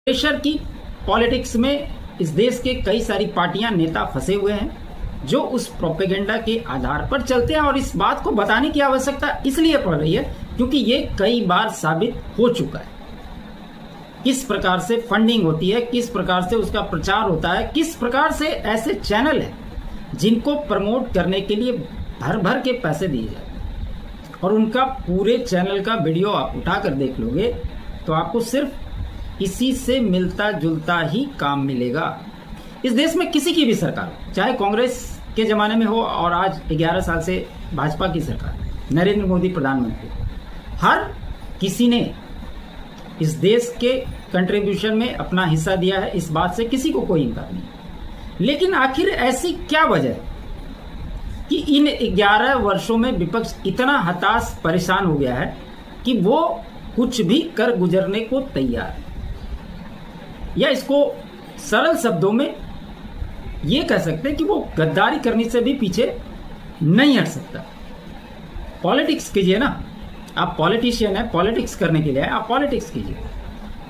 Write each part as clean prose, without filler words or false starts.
Pressure की politics में इस देश के कई सारी पार्टियां, नेता फंसे हुए हैं जो उस प्रोपेगेंडा के आधार पर चलते हैं। और इस बात को बताने की आवश्यकता इसलिए पड़ रही है क्योंकि ये कई बार साबित हो चुका है किस प्रकार से फंडिंग होती है, किस प्रकार से उसका प्रचार होता है, किस प्रकार से ऐसे चैनल हैं जिनको प्रमोट करने के लिए भर भर के पैसे दिए जाते हैं। और उनका पूरे चैनल का वीडियो आप उठाकर देख लोगे तो आपको सिर्फ इसी से मिलता जुलता ही काम मिलेगा। इस देश में किसी की भी सरकार, चाहे कांग्रेस के जमाने में हो और आज 11 साल से भाजपा की सरकार, नरेंद्र मोदी प्रधानमंत्री, हर किसी ने इस देश के कंट्रीब्यूशन में अपना हिस्सा दिया है। इस बात से किसी को कोई इनकार नहीं। लेकिन आखिर ऐसी क्या वजह है कि इन 11 वर्षों में विपक्ष इतना हताश परेशान हो गया है कि वो कुछ भी कर गुजरने को तैयार है? या इसको सरल शब्दों में ये कह सकते हैं कि वो गद्दारी करने से भी पीछे नहीं हट सकता। पॉलिटिक्स कीजिए ना, आप पॉलिटिशियन है, पॉलिटिक्स करने के लिए आप पॉलिटिक्स कीजिए।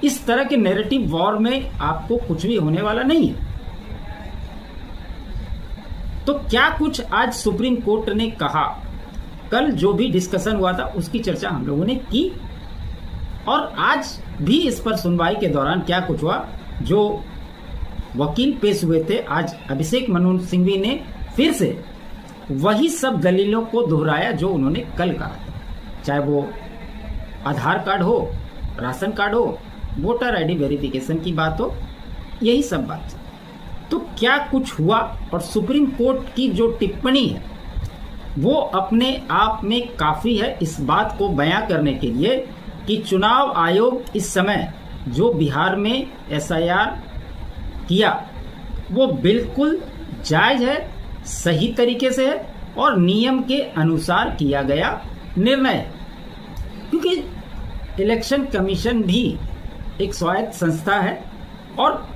इस तरह के नैरेटिव वॉर में आपको कुछ भी होने वाला नहीं है। तो क्या कुछ आज सुप्रीम कोर्ट ने कहा, कल जो भी डिस्कशन हुआ था उसकी चर्चा हम लोगों ने की, और आज भी इस पर सुनवाई के दौरान क्या कुछ हुआ, जो वकील पेश हुए थे आज अभिषेक मनु सिंघवी ने फिर से वही सब दलीलों को दोहराया जो उन्होंने कल कहा था। चाहे वो आधार कार्ड हो, राशन कार्ड हो, वोटर आईडी वेरिफिकेशन की बात हो, यही सब बात। तो क्या कुछ हुआ, और सुप्रीम कोर्ट की जो टिप्पणी है वो अपने आप में काफी है इस बात को बयां करने के लिए कि चुनाव आयोग इस समय जो बिहार में एसआईआर किया वो बिल्कुल जायज है, सही तरीके से है और नियम के अनुसार किया गया निर्णय है। क्योंकि इलेक्शन कमीशन भी एक स्वायत्त संस्था है, और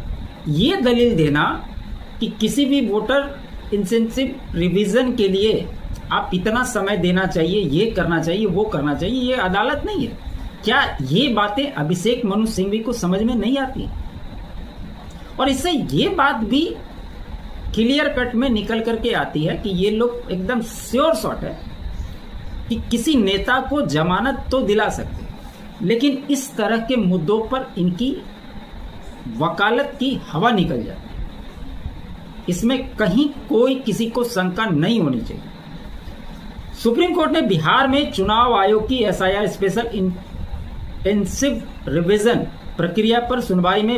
ये दलील देना कि किसी भी वोटर इंसेंटिव रिवीजन के लिए आप इतना समय देना चाहिए, ये करना चाहिए, वो करना चाहिए, ये अदालत नहीं है। क्या ये बातें अभिषेक मनु सिंघवी को समझ में नहीं आती? और इससे ये बात भी क्लियर कट में निकल करके आती है कि ये लोग एकदम श्योर शॉट है कि किसी नेता को जमानत तो दिला सकते, लेकिन इस तरह के मुद्दों पर इनकी वकालत की हवा निकल जाती है। इसमें कहीं कोई किसी को शंका नहीं होनी चाहिए। सुप्रीम कोर्ट ने बिहार में चुनाव आयोग की एसआईआर स्पेशल इंटेंसिव रिवीजन प्रक्रिया पर सुनवाई में